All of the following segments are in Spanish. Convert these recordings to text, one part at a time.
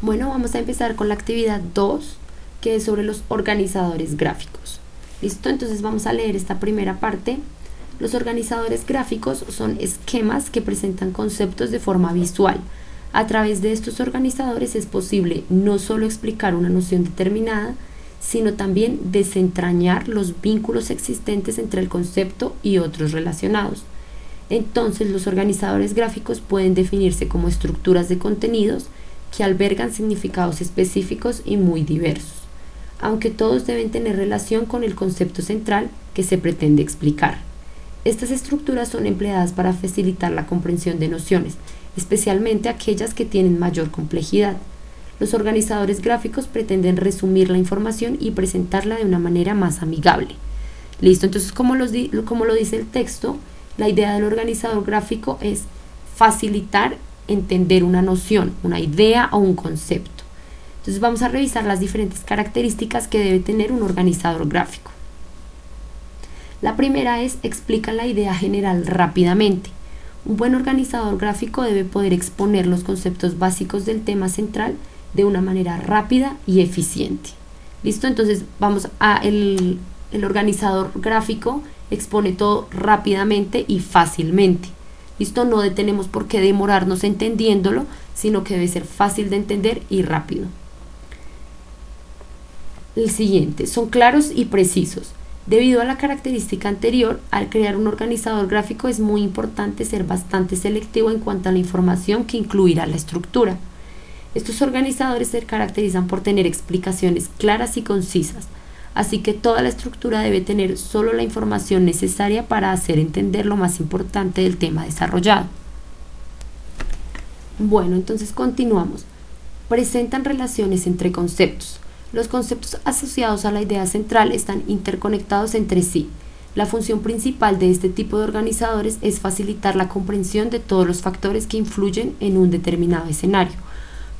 Bueno, vamos a empezar con la actividad 2, que es sobre los organizadores gráficos. ¿Listo? Entonces vamos a leer esta primera parte. Los organizadores gráficos son esquemas que presentan conceptos de forma visual. A través de estos organizadores es posible no solo explicar una noción determinada, sino también desentrañar los vínculos existentes entre el concepto y otros relacionados. Entonces, los organizadores gráficos pueden definirse como estructuras de contenidos que albergan significados específicos y muy diversos, aunque todos deben tener relación con el concepto central que se pretende explicar. Estas estructuras son empleadas para facilitar la comprensión de nociones, especialmente aquellas que tienen mayor complejidad. Los organizadores gráficos pretenden resumir la información y presentarla de una manera más amigable. Listo, entonces como lo dice el texto, la idea del organizador gráfico es facilitar entender una noción, una idea o un concepto. Entonces vamos a revisar las diferentes características que debe tener un organizador gráfico. La primera es explica la idea general rápidamente. Un buen organizador gráfico debe poder exponer los conceptos básicos del tema central de una manera rápida y eficiente. ¿Listo? Entonces vamos a el organizador gráfico expone todo rápidamente y fácilmente. ¿Listo? No tenemos por qué demorarnos entendiéndolo, sino que debe ser fácil de entender y rápido. El siguiente, son claros y precisos. Debido a la característica anterior, al crear un organizador gráfico es muy importante ser bastante selectivo en cuanto a la información que incluirá la estructura. Estos organizadores se caracterizan por tener explicaciones claras y concisas, así que toda la estructura debe tener solo la información necesaria para hacer entender lo más importante del tema desarrollado. Bueno, entonces continuamos. Presentan relaciones entre conceptos. Los conceptos asociados a la idea central están interconectados entre sí. La función principal de este tipo de organizadores es facilitar la comprensión de todos los factores que influyen en un determinado escenario.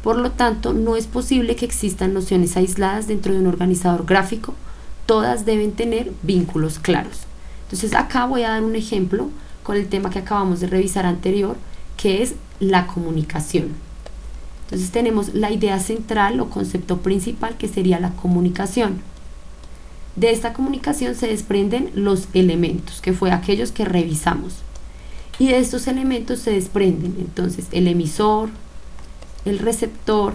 Por lo tanto, no es posible que existan nociones aisladas dentro de un organizador gráfico. Todas deben tener vínculos claros. Entonces acá voy a dar un ejemplo con el tema que acabamos de revisar anterior, que es la comunicación. Entonces tenemos la idea central o concepto principal, que sería la comunicación. De esta comunicación se desprenden los elementos, que fue aquellos que revisamos. Y de estos elementos se desprenden entonces el emisor, el receptor,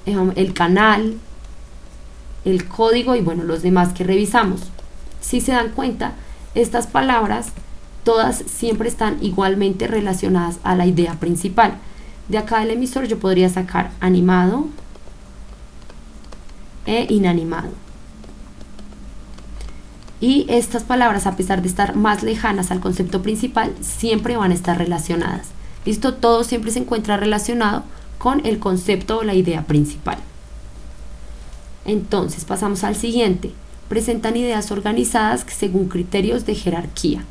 el canal, el código y bueno, los demás que revisamos. Si se dan cuenta, estas palabras todas siempre están igualmente relacionadas a la idea principal. De acá del emisor yo podría sacar animado e inanimado. Y estas palabras, a pesar de estar más lejanas al concepto principal, siempre van a estar relacionadas. ¿Listo? Todo siempre se encuentra relacionado con el concepto o la idea principal. Entonces pasamos al siguiente. Presentan ideas organizadas según criterios de jerarquía.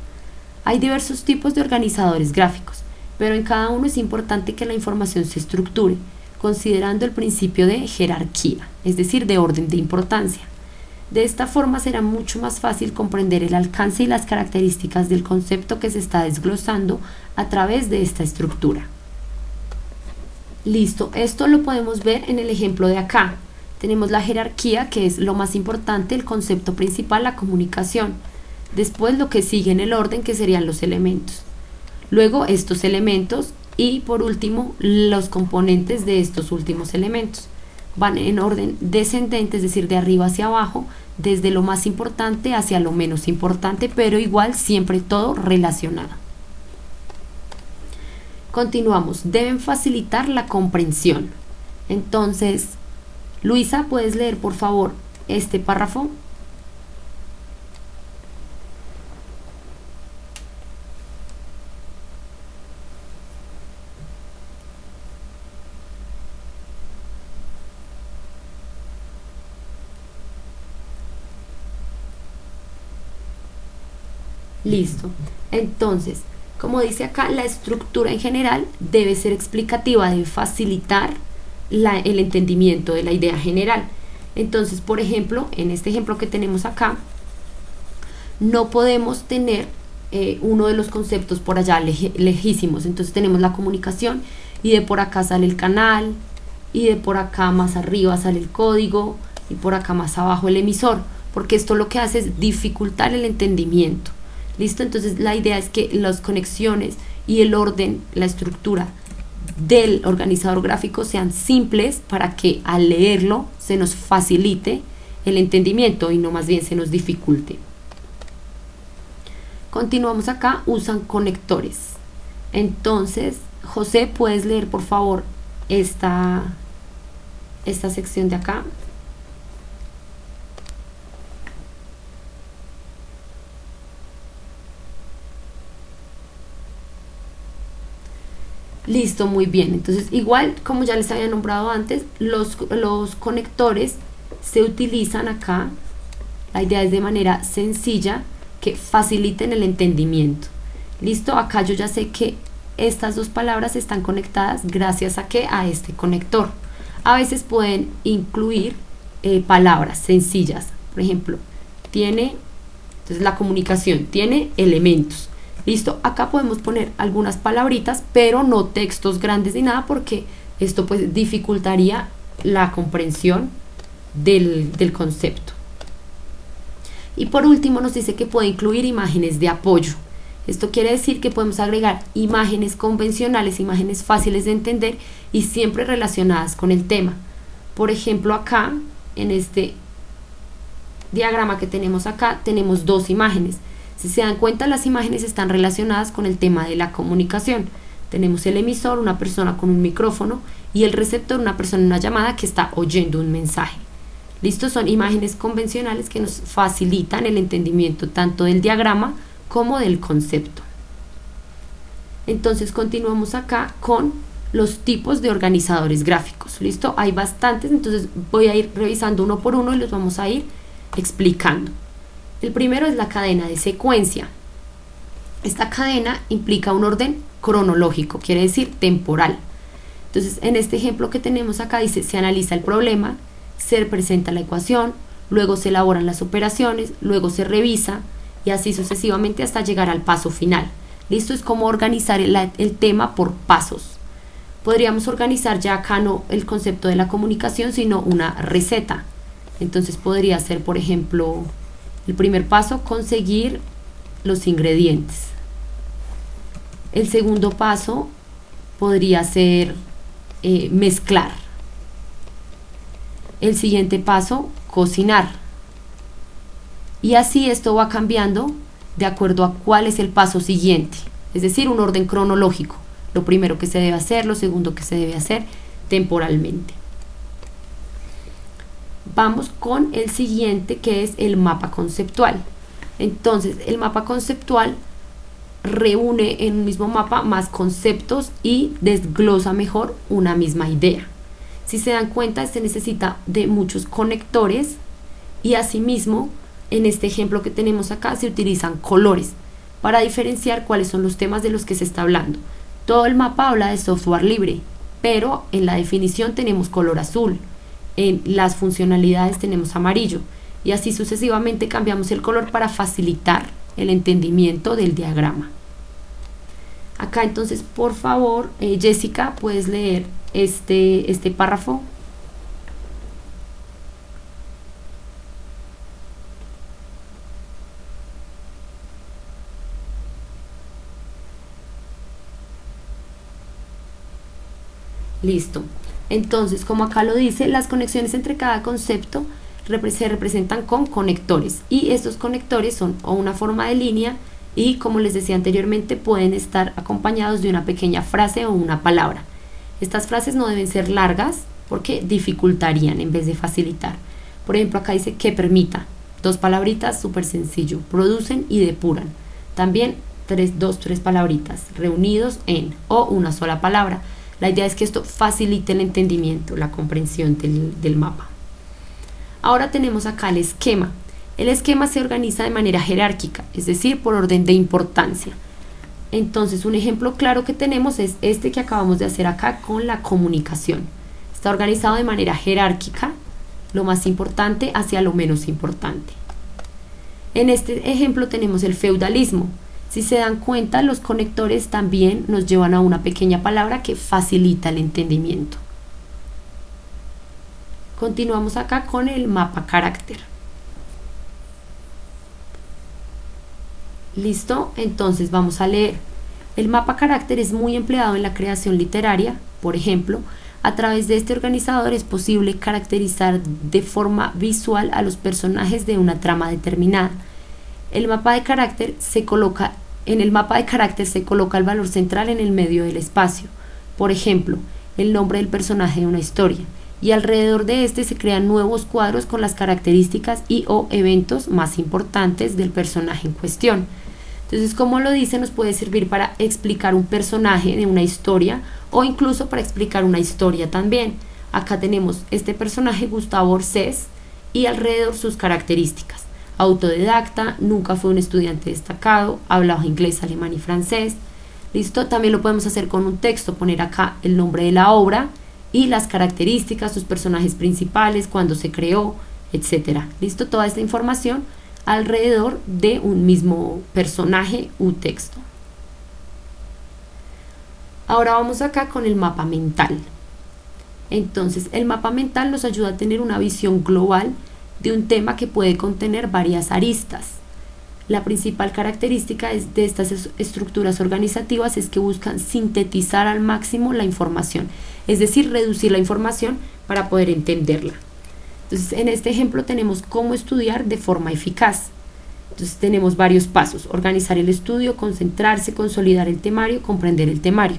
Hay diversos tipos de organizadores gráficos, pero en cada uno es importante que la información se estructure, considerando el principio de jerarquía, es decir, de orden de importancia. De esta forma será mucho más fácil comprender el alcance y las características del concepto que se está desglosando a través de esta estructura. Listo, esto lo podemos ver en el ejemplo de acá. Tenemos la jerarquía, que es lo más importante, el concepto principal, la comunicación. Después lo que sigue en el orden, que serían los elementos. Luego estos elementos y por último los componentes de estos últimos elementos. Van en orden descendente, es decir, de arriba hacia abajo, desde lo más importante hacia lo menos importante, pero igual siempre todo relacionado. Continuamos. Deben facilitar la comprensión. Entonces, Luisa, ¿puedes leer por favor este párrafo? Listo. Entonces, como dice acá, la estructura en general debe ser explicativa, debe facilitar el entendimiento de la idea general. Entonces, por ejemplo, en este ejemplo que tenemos acá, no podemos tener uno de los conceptos por allá lejísimos. Entonces tenemos la comunicación y de por acá sale el canal, y de por acá más arriba sale el código, y por acá más abajo el emisor, porque esto lo que hace es dificultar el entendimiento. ¿Listo? Entonces la idea es que las conexiones y el orden, la estructura del organizador gráfico sean simples para que al leerlo se nos facilite el entendimiento y no más bien se nos dificulte. Continuamos acá, usan conectores. Entonces, José, ¿puedes leer por favor esta sección de acá? Listo, muy bien. Entonces, igual como ya les había nombrado antes, los conectores se utilizan acá. La idea es de manera sencilla que faciliten el entendimiento. Listo, acá yo ya sé que estas dos palabras están conectadas gracias a que a este conector. A veces pueden incluir palabras sencillas. Por ejemplo, entonces la comunicación tiene elementos. Listo, acá podemos poner algunas palabritas, pero no textos grandes ni nada, porque esto pues dificultaría la comprensión del concepto. Y por último nos dice que puede incluir imágenes de apoyo. Esto quiere decir que podemos agregar imágenes convencionales, imágenes fáciles de entender y siempre relacionadas con el tema. Por ejemplo, acá en este diagrama que tenemos acá tenemos dos imágenes. Si se dan cuenta, las imágenes están relacionadas con el tema de la comunicación. Tenemos el emisor, una persona con un micrófono, y el receptor, una persona en una llamada que está oyendo un mensaje. Listo, son imágenes convencionales que nos facilitan el entendimiento tanto del diagrama como del concepto. Entonces continuamos acá con los tipos de organizadores gráficos. Listo, hay bastantes, entonces voy a ir revisando uno por uno y los vamos a ir explicando. El primero es la cadena de secuencia. Esta cadena implica un orden cronológico, quiere decir temporal. Entonces, en este ejemplo que tenemos acá dice, se analiza el problema, se presenta la ecuación, luego se elaboran las operaciones, luego se revisa y así sucesivamente hasta llegar al paso final. Listo, es como organizar el tema por pasos. Podríamos organizar ya acá no el concepto de la comunicación, sino una receta. Entonces podría ser, por ejemplo, el primer paso, conseguir los ingredientes. El segundo paso podría ser mezclar. El siguiente paso, cocinar. Y así esto va cambiando de acuerdo a cuál es el paso siguiente. Es decir, un orden cronológico. Lo primero que se debe hacer, lo segundo que se debe hacer temporalmente. Vamos con el siguiente, que es el mapa conceptual. Entonces, el mapa conceptual reúne en un mismo mapa más conceptos y desglosa mejor una misma idea. Si se dan cuenta, este necesita de muchos conectores y asimismo, en este ejemplo que tenemos acá, se utilizan colores para diferenciar cuáles son los temas de los que se está hablando. Todo el mapa habla de software libre, pero en la definición tenemos color azul. En las funcionalidades tenemos amarillo y así sucesivamente cambiamos el color para facilitar el entendimiento del diagrama. Acá entonces, por favor, Jessica, ¿puedes leer este párrafo? Listo. Entonces, como acá lo dice, las conexiones entre cada concepto se representan con conectores y estos conectores son o una forma de línea y, como les decía anteriormente, pueden estar acompañados de una pequeña frase o una palabra. Estas frases no deben ser largas porque dificultarían en vez de facilitar. Por ejemplo, acá dice que permita. Dos palabritas, súper sencillo. Producen y depuran. También tres palabritas, reunidos en, o una sola palabra. La idea es que esto facilite el entendimiento, la comprensión del mapa. Ahora tenemos acá el esquema. El esquema se organiza de manera jerárquica, es decir, por orden de importancia. Entonces, un ejemplo claro que tenemos es este que acabamos de hacer acá con la comunicación. Está organizado de manera jerárquica, lo más importante hacia lo menos importante. En este ejemplo tenemos el feudalismo. Si se dan cuenta, los conectores también nos llevan a una pequeña palabra que facilita el entendimiento. Continuamos acá con el mapa carácter. ¿Listo? Entonces vamos a leer. El mapa carácter es muy empleado en la creación literaria. Por ejemplo, a través de este organizador es posible caracterizar de forma visual a los personajes de una trama determinada. En el mapa de carácter se coloca el valor central en el medio del espacio. Por ejemplo, el nombre del personaje de una historia. Y alrededor de este se crean nuevos cuadros con las características y o eventos más importantes del personaje en cuestión. Entonces, como lo dice, nos puede servir para explicar un personaje de una historia o incluso para explicar una historia también. Acá tenemos este personaje, Gustavo Orsés, y alrededor sus características. Autodidacta, nunca fue un estudiante destacado, hablaba inglés, alemán y francés. ¿Listo? También lo podemos hacer con un texto, poner acá el nombre de la obra y las características, sus personajes principales, cuándo se creó, etc. ¿Listo? Toda esta información alrededor de un mismo personaje u texto. Ahora vamos acá con el mapa mental. Entonces, el mapa mental nos ayuda a tener una visión global de un tema que puede contener varias aristas. La principal característica de estas estructuras organizativas es que buscan sintetizar al máximo la información, es decir, reducir la información para poder entenderla. Entonces, en este ejemplo tenemos cómo estudiar de forma eficaz. Entonces, tenemos varios pasos: organizar el estudio, concentrarse, consolidar el temario, comprender el temario.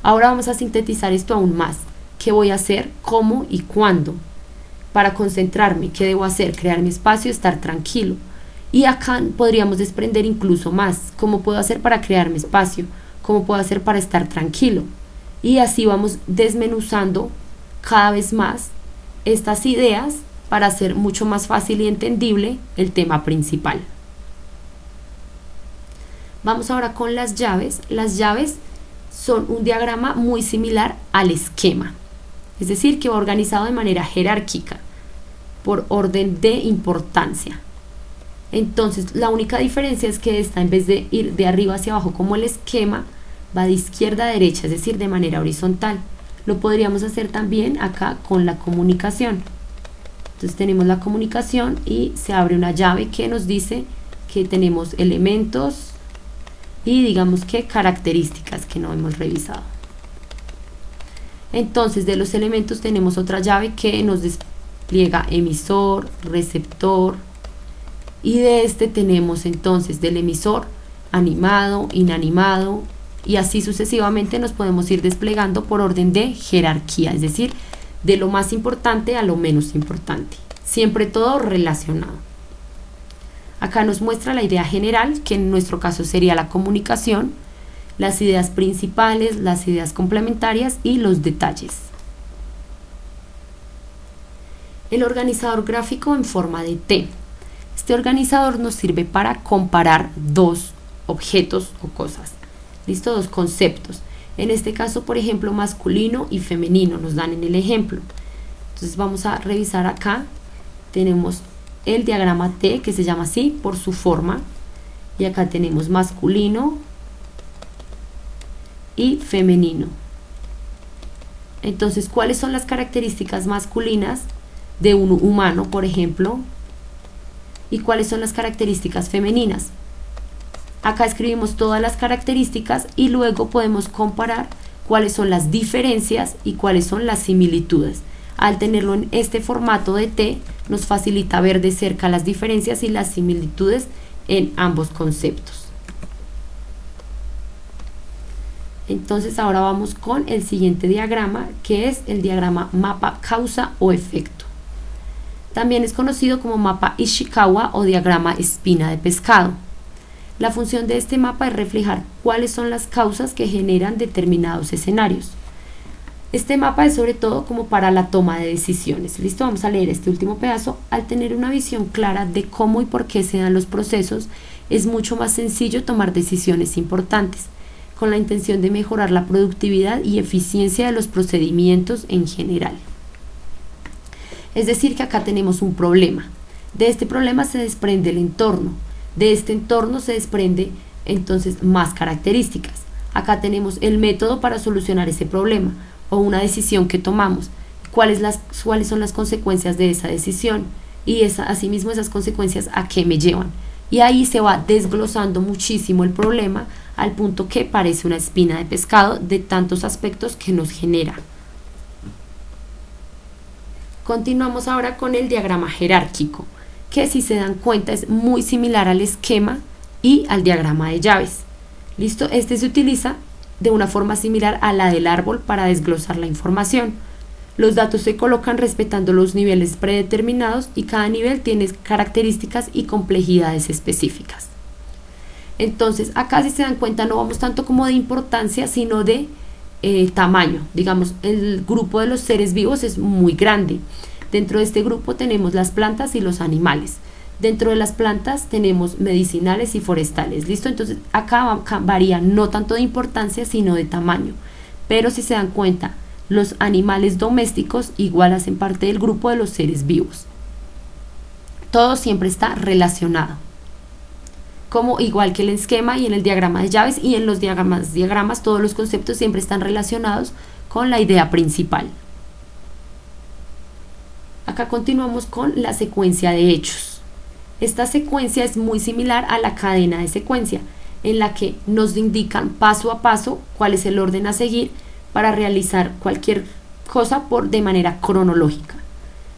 Ahora vamos a sintetizar esto aún más. ¿Qué voy a hacer? ¿Cómo y cuándo? Para concentrarme, ¿qué debo hacer? Crear mi espacio, estar tranquilo. Y acá podríamos desprender incluso más. ¿Cómo puedo hacer para crear mi espacio? ¿Cómo puedo hacer para estar tranquilo? Y así vamos desmenuzando cada vez más estas ideas para hacer mucho más fácil y entendible el tema principal. Vamos ahora con las llaves. Las llaves son un diagrama muy similar al esquema, es decir, que va organizado de manera jerárquica por orden de importancia. Entonces, la única diferencia es que esta, en vez de ir de arriba hacia abajo como el esquema, va de izquierda a derecha, es decir, de manera horizontal. Lo podríamos hacer también acá con la comunicación. Entonces tenemos la comunicación y se abre una llave que nos dice que tenemos elementos y digamos que características que no hemos revisado. Entonces, de los elementos tenemos otra llave que nos despliega emisor, receptor, y de este tenemos entonces del emisor animado, inanimado, y así sucesivamente nos podemos ir desplegando por orden de jerarquía, es decir, de lo más importante a lo menos importante, siempre todo relacionado. Acá nos muestra la idea general, que en nuestro caso sería la comunicación, las ideas principales, las ideas complementarias y los detalles. El organizador gráfico en forma de T. Este organizador nos sirve para comparar dos objetos o cosas. ¿Listo? Dos conceptos. En este caso, por ejemplo, masculino y femenino nos dan en el ejemplo. Entonces vamos a revisar acá. Tenemos el diagrama T, que se llama así por su forma. Y acá tenemos masculino y femenino. Entonces, ¿cuáles son las características masculinas de un humano, por ejemplo? ¿Y cuáles son las características femeninas? Acá escribimos todas las características y luego podemos comparar cuáles son las diferencias y cuáles son las similitudes. Al tenerlo en este formato de T, nos facilita ver de cerca las diferencias y las similitudes en ambos conceptos. Entonces ahora vamos con el siguiente diagrama, que es el diagrama mapa causa o efecto. También es conocido como mapa Ishikawa o diagrama espina de pescado. La función de este mapa es reflejar cuáles son las causas que generan determinados escenarios. Este mapa es sobre todo como para la toma de decisiones. Listo, vamos a leer este último pedazo. Al tener una visión clara de cómo y por qué se dan los procesos, es mucho más sencillo tomar decisiones importantes, con la intención de mejorar la productividad y eficiencia de los procedimientos en general. Es decir, que acá tenemos un problema. De este problema se desprende el entorno. De este entorno se desprende entonces más características. Acá tenemos el método para solucionar ese problema o una decisión que tomamos, cuáles son las consecuencias de esa decisión y asimismo esas consecuencias a qué me llevan. Y ahí se va desglosando muchísimo el problema al punto que parece una espina de pescado de tantos aspectos que nos genera. Continuamos ahora con el diagrama jerárquico, que si se dan cuenta es muy similar al esquema y al diagrama de llaves. ¿Listo? Este se utiliza de una forma similar a la del árbol para desglosar la información. Los datos se colocan respetando los niveles predeterminados y cada nivel tiene características y complejidades específicas. Entonces, acá si se dan cuenta no vamos tanto como de importancia, sino de tamaño. Digamos, el grupo de los seres vivos es muy grande. Dentro de este grupo tenemos las plantas y los animales. Dentro de las plantas tenemos medicinales y forestales. ¿Listo? Entonces, acá varía no tanto de importancia, sino de tamaño. Pero si se dan cuenta, los animales domésticos igual hacen parte del grupo de los seres vivos. Todo siempre está relacionado. Como igual que el esquema y en el diagrama de llaves y en los diagramas todos los conceptos siempre están relacionados con la idea principal. Acá continuamos con la secuencia de hechos. Esta secuencia es muy similar a la cadena de secuencia, en la que nos indican paso a paso cuál es el orden a seguir para realizar cualquier cosa de manera cronológica.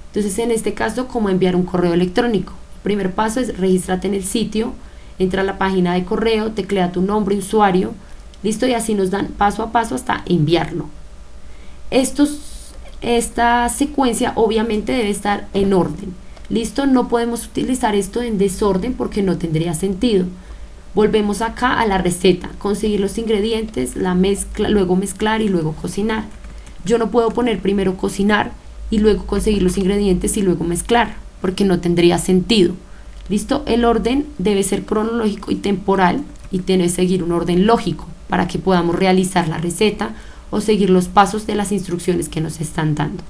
Entonces, en este caso, como enviar un correo electrónico. El primer paso es regístrate en el sitio, entra a la página de correo, teclea tu nombre, usuario, listo, y así nos dan paso a paso hasta enviarlo. Esta secuencia obviamente debe estar en orden, listo, no podemos utilizar esto en desorden porque no tendría sentido. Volvemos acá a la receta, conseguir los ingredientes, la mezcla, luego mezclar y luego cocinar. Yo no puedo poner primero cocinar y luego conseguir los ingredientes y luego mezclar, porque no tendría sentido. ¿Listo? El orden debe ser cronológico y temporal y debe seguir un orden lógico para que podamos realizar la receta o seguir los pasos de las instrucciones que nos están dando.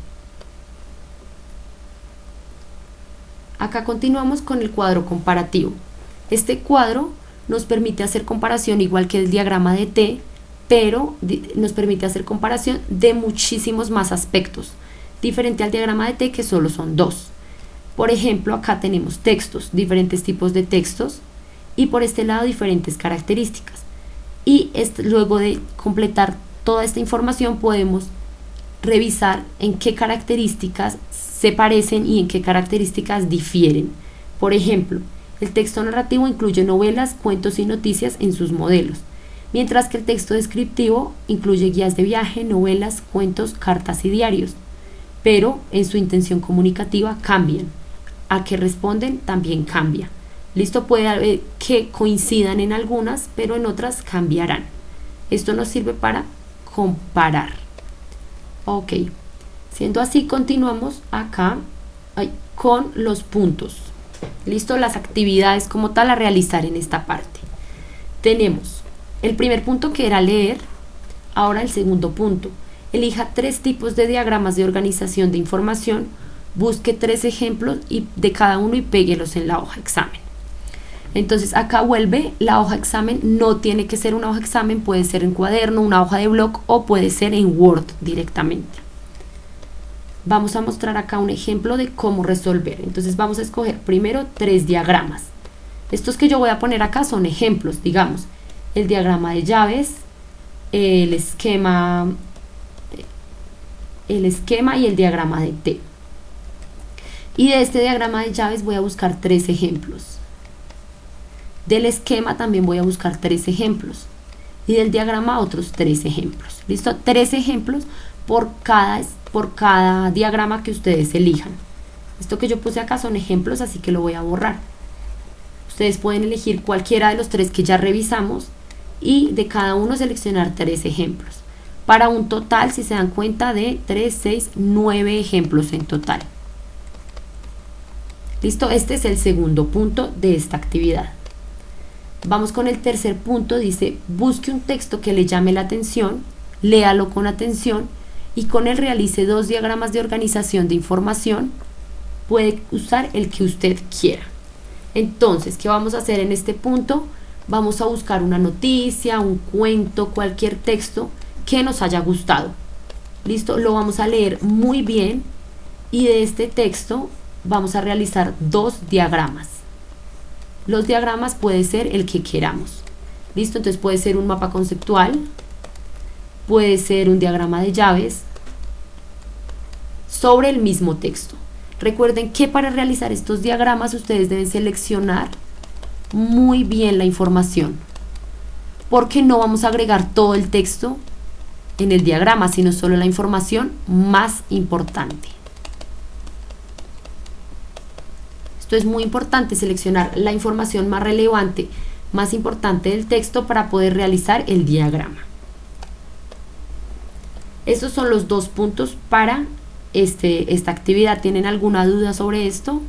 Acá continuamos con el cuadro comparativo. Este cuadro nos permite hacer comparación igual que el diagrama de T, pero nos permite hacer comparación de muchísimos más aspectos, diferente al diagrama de T que solo son dos. Por ejemplo, acá tenemos textos, diferentes tipos de textos y por este lado diferentes características. Y luego de completar toda esta información podemos revisar en qué características se parecen y en qué características difieren. Por ejemplo, el texto narrativo incluye novelas, cuentos y noticias en sus modelos, mientras que el texto descriptivo incluye guías de viaje, novelas, cuentos, cartas y diarios, pero en su intención comunicativa cambian. A qué responden también cambia. Listo, puede haber que coincidan en algunas, pero en otras cambiarán. Esto nos sirve para comparar. Ok, siendo así, continuamos acá con los puntos. Listo, las actividades como tal a realizar en esta parte. Tenemos el primer punto que era leer, ahora el segundo punto. Elija 3 tipos de diagramas de organización de información, busque 3 ejemplos de cada uno y péguelos en la hoja examen. Entonces acá vuelve la hoja examen, no tiene que ser una hoja examen, puede ser en cuaderno, una hoja de blog o puede ser en Word directamente. Vamos a mostrar acá un ejemplo de cómo resolver. Entonces vamos a escoger primero 3 diagramas. Estos que yo voy a poner acá son ejemplos, digamos, el diagrama de llaves, el esquema y el diagrama de T. Y de este diagrama de llaves voy a buscar 3 ejemplos. Del esquema también voy a buscar 3 ejemplos. Y del diagrama otros 3 ejemplos. ¿Listo? 3 ejemplos por cada diagrama que ustedes elijan. Esto que yo puse acá son ejemplos, así que lo voy a borrar. Ustedes pueden elegir cualquiera de los 3 que ya revisamos y de cada uno seleccionar 3 ejemplos. Para un total, si se dan cuenta, de 3, 6, 9 ejemplos en total. Listo, este es el segundo punto de esta actividad. Vamos con el tercer punto, dice, busque un texto que le llame la atención, léalo con atención y con él realice 2 diagramas de organización de información. Puede usar el que usted quiera. Entonces, ¿qué vamos a hacer en este punto? vamos a buscar una noticia, un cuento, cualquier texto que nos haya gustado. ¿Listo? Lo vamos a leer muy bien y de este texto vamos a realizar 2 diagramas. Los diagramas puede ser el que queramos. ¿Listo? Entonces puede ser un mapa conceptual, puede ser un diagrama de llaves sobre el mismo texto. Recuerden que para realizar estos diagramas ustedes deben seleccionar muy bien la información, porque no vamos a agregar todo el texto en el diagrama, sino solo la información más importante. Esto es muy importante, seleccionar la información más relevante, más importante del texto para poder realizar el diagrama. Estos son los 2 puntos para esta actividad. ¿Tienen alguna duda sobre esto?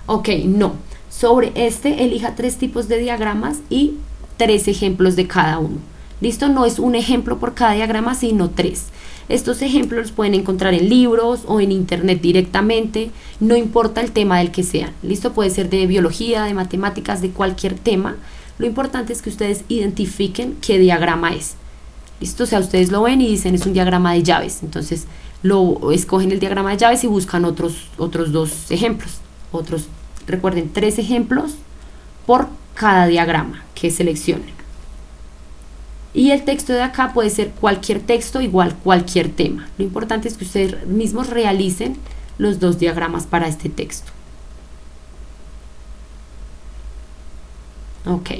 Ok, no. Sobre elija 3 tipos de diagramas y 3 ejemplos de cada uno. ¿Listo? No es un ejemplo por cada diagrama, sino 3. Estos ejemplos los pueden encontrar en libros o en internet directamente, no importa el tema del que sean. ¿Listo? Puede ser de biología, de matemáticas, de cualquier tema. Lo importante es que ustedes identifiquen qué diagrama es. ¿Listo? O sea, ustedes lo ven y dicen es un diagrama de llaves. Entonces, escogen el diagrama de llaves y buscan otros 2 ejemplos. Recuerden, 3 ejemplos por cada diagrama que seleccionen. Y el texto de acá puede ser cualquier texto, igual cualquier tema. Lo importante es que ustedes mismos realicen los 2 diagramas para este texto. Ok.